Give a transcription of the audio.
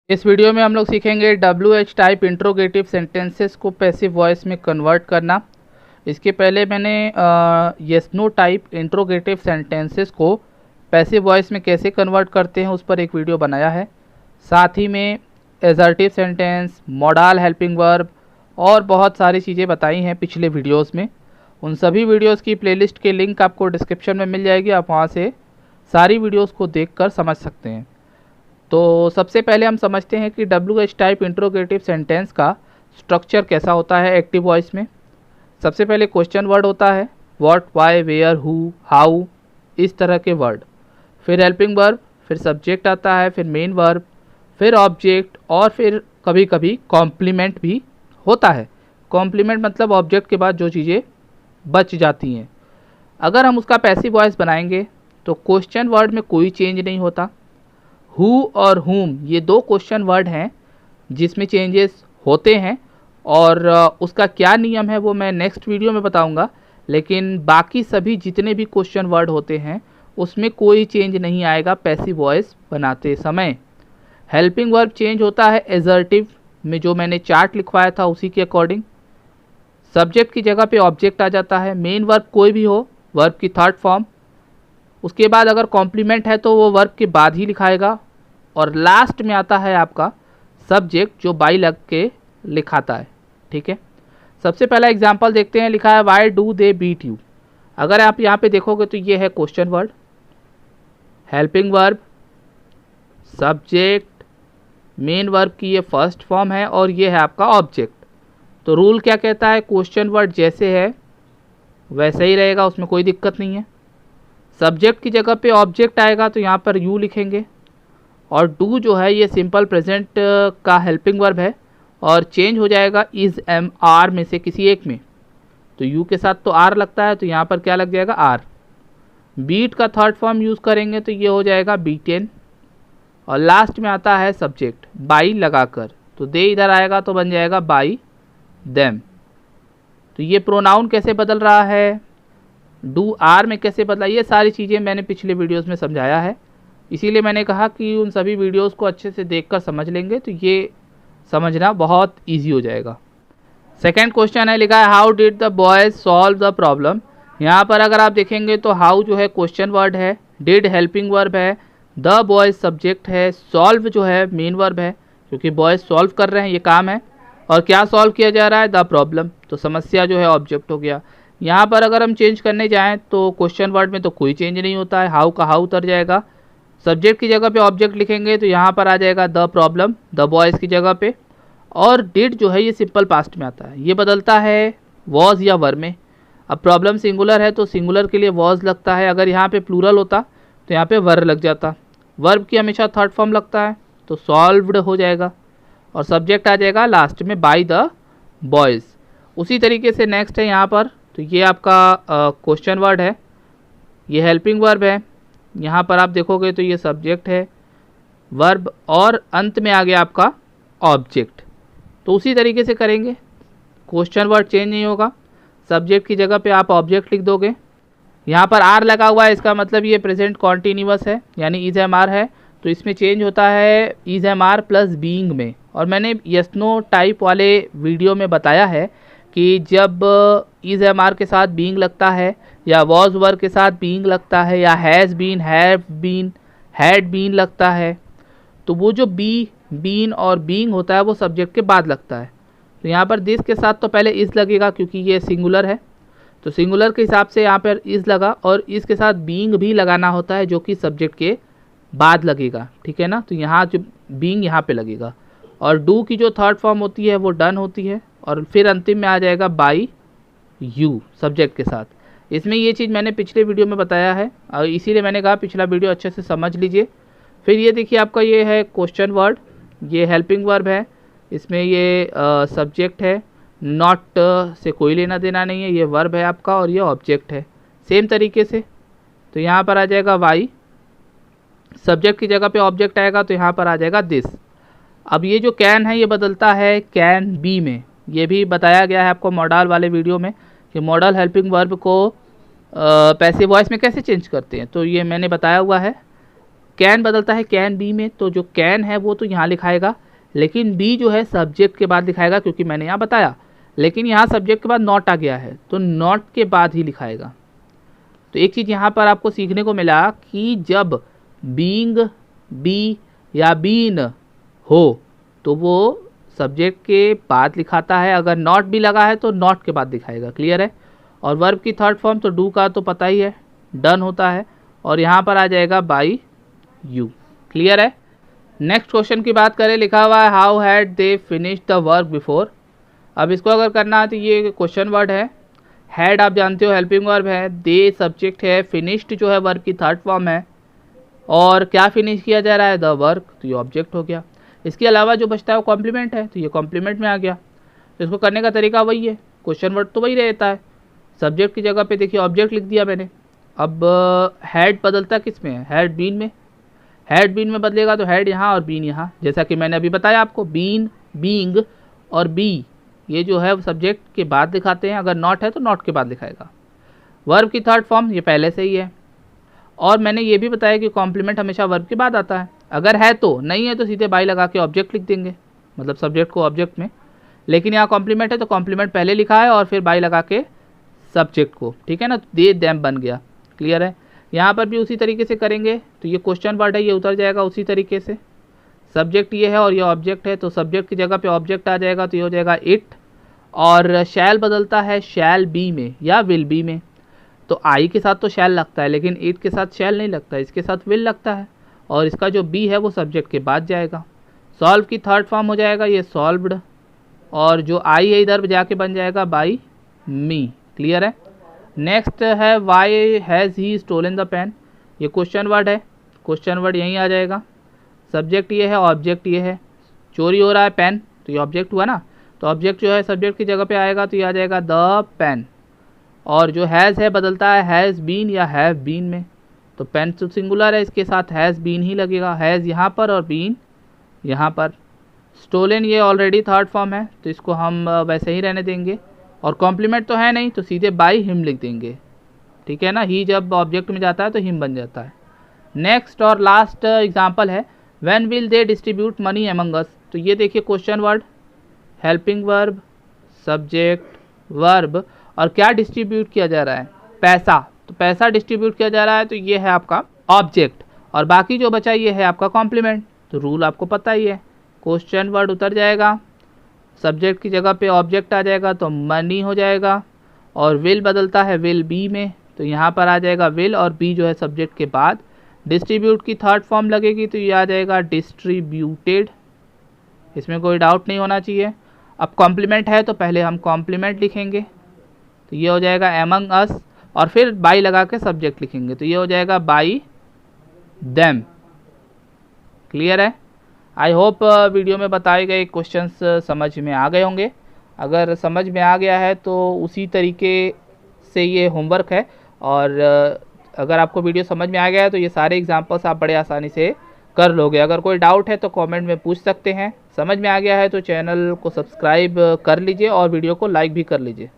इस वीडियो में हम लोग सीखेंगे WH टाइप इंट्रोगेटिव सेंटेंसेस को पैसिव वॉइस में कन्वर्ट करना। इसके पहले मैंने yes no type interrogative sentences को पैसिव वॉइस में कैसे कन्वर्ट करते हैं उस पर एक वीडियो बनाया है। साथ ही में assertive sentence, model helping verb और बहुत सारी चीज़ें बताई हैं पिछले वीडियोस में। उन सभी वीडियोस की प्लेलिस्ट के लिंक आपको डिस्क्रिप्शन में मिल जाएगी, आप वहाँ से सारी वीडियोस को देखकर समझ सकते हैं। तो सबसे पहले हम समझते हैं कि WH टाइप इंट्रोगेटिव सेंटेंस का स्ट्रक्चर कैसा होता है एक्टिव वॉइस में। सबसे पहले क्वेश्चन वर्ड होता है, what, why, where, who, how, इस तरह के वर्ड। फिर हेल्पिंग वर्ब, फिर सब्जेक्ट आता है, फिर मेन वर्ब, फिर ऑब्जेक्ट और फिर कभी कभी कॉम्प्लीमेंट भी होता है। कॉम्प्लीमेंट मतलब ऑब्जेक्ट के बाद जो चीज़ें बच जाती हैं। अगर हम उसका पैसिव वॉइस बनाएंगे तो क्वेश्चन वर्ड में कोई चेंज नहीं होता। हु और हुम ये दो क्वेश्चन वर्ड हैं जिसमें चेंजेस होते हैं और उसका क्या नियम है वो मैं नेक्स्ट वीडियो में बताऊंगा। लेकिन बाकी सभी जितने भी क्वेश्चन वर्ड होते हैं उसमें कोई चेंज नहीं आएगा पैसिव वॉइस बनाते समय। हेल्पिंग वर्ब चेंज होता है एजर्टिव में, जो मैंने चार्ट लिखवाया था उसी के अकॉर्डिंग। सब्जेक्ट की जगह पे ऑब्जेक्ट आ जाता है। मेन वर्ब कोई भी हो, वर्ब की थर्ड फॉर्म। उसके बाद अगर कॉम्प्लीमेंट है तो वो वर्ब के बाद ही लिखाएगा। और लास्ट में आता है आपका सब्जेक्ट जो बाई लग के लिखाता है। ठीक है, सबसे पहला एग्जांपल देखते हैं। लिखा है why do they beat you. अगर आप यहाँ पे देखोगे तो ये है question word, helping verb, subject, main verb की ये फर्स्ट फॉर्म है और ये है आपका ऑब्जेक्ट। तो रूल क्या कहता है, क्वेश्चन वर्ड जैसे है वैसे ही रहेगा, उसमें कोई दिक्कत नहीं है। सब्जेक्ट की जगह पे ऑब्जेक्ट आएगा तो यहाँ पर यू लिखेंगे। और डू जो है ये सिंपल प्रेजेंट का हेल्पिंग वर्ब है और चेंज हो जाएगा इज एम आर में से किसी एक में। तो यू के साथ तो आर लगता है तो यहाँ पर क्या लग जाएगा, आर। बीट का थर्ड फॉर्म यूज़ करेंगे तो ये हो जाएगा बीटेन। और लास्ट में आता है सब्जेक्ट बाई लगाकर, तो दे इधर आएगा तो बन जाएगा बाई देम। तो ये प्रोनाउन कैसे बदल रहा है, डू आर में कैसे बदला, ये सारी चीज़ें मैंने पिछले वीडियोस में समझाया है। इसीलिए मैंने कहा कि उन सभी वीडियोस को अच्छे से देखकर समझ लेंगे तो ये समझना बहुत इजी हो जाएगा। सेकंड क्वेश्चन है, लिखा है how did the boys solve the problem. यहाँ पर अगर आप देखेंगे तो हाउ जो है क्वेश्चन वर्ड है, डिड हेल्पिंग वर्ब है, द बॉयज सब्जेक्ट है, सॉल्व जो है मेन वर्ब है क्योंकि बॉयज सॉल्व कर रहे हैं, ये काम है। और क्या सॉल्व किया जा रहा है, द प्रॉब्लम, तो समस्या जो है ऑब्जेक्ट हो गया। यहाँ पर अगर हम चेंज करने जाएँ तो क्वेश्चन वर्ड में तो कोई चेंज नहीं होता है, हाउ का हाउ उतर जाएगा। सब्जेक्ट की जगह पे ऑब्जेक्ट लिखेंगे तो यहाँ पर आ जाएगा द प्रॉब्लम, द बॉयज़ की जगह पे। और डिड जो है ये सिंपल पास्ट में आता है, ये बदलता है वॉज या वर में। अब प्रॉब्लम सिंगुलर है तो सिंगुलर के लिए वॉज लगता है, अगर यहाँ पे प्लूरल होता तो यहाँ पे वर लग जाता। वर्ब की हमेशा थर्ड फॉर्म लगता है तो सॉल्व्ड हो जाएगा। और सब्जेक्ट आ जाएगा लास्ट में बाय द बॉयज़। उसी तरीके से नेक्स्ट है यहाँ पर, तो ये आपका क्वेश्चन वर्ड है, ये हेल्पिंग वर्ब है। यहाँ पर आप देखोगे तो ये सब्जेक्ट है, वर्ब और अंत में आ गया आपका ऑब्जेक्ट। तो उसी तरीके से करेंगे, क्वेश्चन वर्ड चेंज नहीं होगा, सब्जेक्ट की जगह पे आप ऑब्जेक्ट लिख दोगे। यहाँ पर आर लगा हुआ है, इसका मतलब ये प्रेजेंट कॉन्टीन्यूअस है यानी इज एम आर है, तो इसमें चेंज होता है is am are plus being में। और मैंने यस नो टाइप वाले वीडियो में बताया है कि जब इज एम आर के साथ बीइंग लगता है या वॉज वर्ब के साथ बीइंग लगता है या has been, have been, had been लगता है तो वो जो बीन और बीइंग होता है वो सब्जेक्ट के बाद लगता है। तो यहाँ पर दिस के साथ तो पहले इज लगेगा क्योंकि ये सिंगुलर है, तो सिंगुलर के हिसाब से यहाँ पर इज लगा और इसके साथ बीइंग भी लगाना होता है जो कि सब्जेक्ट के बाद लगेगा। ठीक है ना, तो यहाँ जो बीइंग यहाँ पे लगेगा। और डू की जो थर्ड फॉर्म होती है वो डन होती है और फिर अंतिम में आ जाएगा बाई यू सब्जेक्ट के साथ। इसमें ये चीज़ मैंने पिछले वीडियो में बताया है और इसीलिए मैंने कहा पिछला वीडियो अच्छे से समझ लीजिए। फिर ये देखिए आपका ये है क्वेश्चन वर्ड, ये हेल्पिंग वर्ब है, इसमें ये सब्जेक्ट है, नॉट से कोई लेना देना नहीं है, ये वर्ब है आपका और ये ऑब्जेक्ट है सेम तरीके से। तो यहाँ पर आ जाएगा वाई, सब्जेक्ट की जगह पे ऑब्जेक्ट आएगा तो यहाँ पर आ जाएगा दिस। अब ये जो कैन है ये बदलता है कैन बी में, ये भी बताया गया है आपको मॉडल वाले वीडियो में कि मॉडल हेल्पिंग वर्ब को पैसिव वॉइस में कैसे चेंज करते हैं, तो ये मैंने बताया हुआ है। कैन बदलता है कैन बी में, तो जो कैन है वो तो यहाँ लिखाएगा, लेकिन बी जो है सब्जेक्ट के बाद लिखाएगा, क्योंकि मैंने यहाँ बताया। लेकिन यहाँ सब्जेक्ट के बाद नॉट आ गया है तो नॉट के बाद ही लिखाएगा। तो एक चीज़ यहाँ पर आपको सीखने को मिला कि जब बीइंग बी या बीन हो तो वो सब्जेक्ट के बाद लिखाता है, अगर नॉट भी लगा है तो नॉट के बाद दिखाएगा। क्लियर है। और वर्ब की थर्ड फॉर्म तो डू का तो पता ही है, डन होता है, और यहाँ पर आ जाएगा बाई यू। क्लियर है। नेक्स्ट क्वेश्चन की बात करें, लिखा हुआ है how had they finish the work before. अब इसको अगर करना है तो ये क्वेश्चन वर्ड है। हैड आप जानते हो हेल्पिंग वर्ब है, दे सब्जेक्ट है, फिनिश्ड जो है वर्ब की थर्ड फॉर्म है, और क्या फिनिश किया जा रहा है, द वर्क, तो ये ऑब्जेक्ट हो गया। इसके अलावा जो बचता है वो कॉम्प्लीमेंट है, तो ये कॉम्प्लीमेंट में आ गया। तो इसको करने का तरीका वही है, क्वेश्चन वर्ड तो वही रहता है। सब्जेक्ट की जगह पे देखिए ऑब्जेक्ट लिख दिया मैंने। अब हैड बदलता किस में है, हैड बीन में। हैड बीन में बदलेगा तो हैड यहाँ और बीन यहाँ, जैसा कि मैंने अभी बताया आपको। बीन, बीइंग और बी ये जो है सब्जेक्ट के बाद दिखाते हैं, अगर नॉट है तो नॉट के बाद दिखाएगा। वर्ब की थर्ड फॉर्म ये पहले से ही है, और मैंने ये भी बताया कि कॉम्प्लीमेंट हमेशा वर्ब के बाद आता है। अगर है तो, नहीं है तो सीधे बाई लगा के ऑब्जेक्ट लिख देंगे, मतलब सब्जेक्ट को ऑब्जेक्ट में। लेकिन यहाँ कॉम्प्लीमेंट है तो कॉम्प्लीमेंट पहले लिखा है और फिर बाई लगा के सब्जेक्ट को, ठीक है ना, दे देम बन गया। क्लियर है। यहाँ पर भी उसी तरीके से करेंगे, तो ये क्वेश्चन वर्ड है, ये उतर जाएगा उसी तरीके से। सब्जेक्ट ये है और ये ऑब्जेक्ट है, तो सब्जेक्ट की जगह पे ऑब्जेक्ट आ जाएगा, तो ये हो जाएगा इट। और शैल बदलता है शैल बी में या विल बी में। तो आई के साथ तो शैल लगता है, लेकिन इट के साथ शैल नहीं लगता, इसके साथ विल लगता है, और इसका जो बी है वो सब्जेक्ट के बाद जाएगा। सॉल्व की थर्ड फॉर्म हो जाएगा ये सॉल्व्ड, और जो आई है इधर जाके बन जाएगा बाई मी। क्लियर है। नेक्स्ट है why has he stolen the pen. ये क्वेश्चन वर्ड है, क्वेश्चन वर्ड यहीं आ जाएगा। सब्जेक्ट ये है, ऑब्जेक्ट ये है, चोरी हो रहा है पेन, तो ये ऑब्जेक्ट हुआ ना, तो ऑब्जेक्ट जो है सब्जेक्ट की जगह पे आएगा, तो ये आ जाएगा द पेन। और जो हैज़ है बदलता है हैज़ बीन या हैव बीन में, तो पेन तो सिंगुलर है, इसके साथ हैज़ बीन ही लगेगा, हैज़ यहाँ पर और बीन यहाँ पर। स्टोलन ये ऑलरेडी थर्ड फॉर्म है, तो इसको हम वैसे ही रहने देंगे, और कॉम्प्लीमेंट तो है नहीं तो सीधे बाई हिम लिख देंगे। ठीक है ना, ही जब ऑब्जेक्ट में जाता है तो हिम बन जाता है। नेक्स्ट और लास्ट एग्जाम्पल है when will they distribute money among us. तो ये देखिए question word, helping verb, subject, verb, और क्या डिस्ट्रीब्यूट किया जा रहा है, पैसा। तो पैसा डिस्ट्रीब्यूट किया जा रहा है, तो ये है आपका ऑब्जेक्ट, और बाकी जो बचा ये है आपका कॉम्प्लीमेंट। तो रूल आपको पता ही है, क्वेश्चन वर्ड उतर जाएगा, सब्जेक्ट की जगह पे ऑब्जेक्ट आ जाएगा तो मनी हो जाएगा, और विल बदलता है विल बी में, तो यहाँ पर आ जाएगा विल, और बी जो है सब्जेक्ट के बाद। डिस्ट्रीब्यूट की थर्ड फॉर्म लगेगी तो ये आ जाएगा डिस्ट्रीब्यूटेड, इसमें कोई डाउट नहीं होना चाहिए। अब कॉम्प्लीमेंट है तो पहले हम कॉम्प्लीमेंट लिखेंगे, तो ये हो जाएगा एमंग अस, और फिर बाई लगा के सब्जेक्ट लिखेंगे, तो ये हो जाएगा बाई देम। क्लियर है। आई होप वीडियो में बताए गए क्वेश्चंस समझ में आ गए होंगे। अगर समझ में आ गया है तो उसी तरीके से ये होमवर्क है, और अगर आपको वीडियो समझ में आ गया है तो ये सारे एग्जांपल्स आप बड़े आसानी से कर लोगे। अगर कोई डाउट है तो कमेंट में पूछ सकते हैं। समझ में आ गया है तो चैनल को सब्सक्राइब कर लीजिए और वीडियो को लाइक भी कर लीजिए।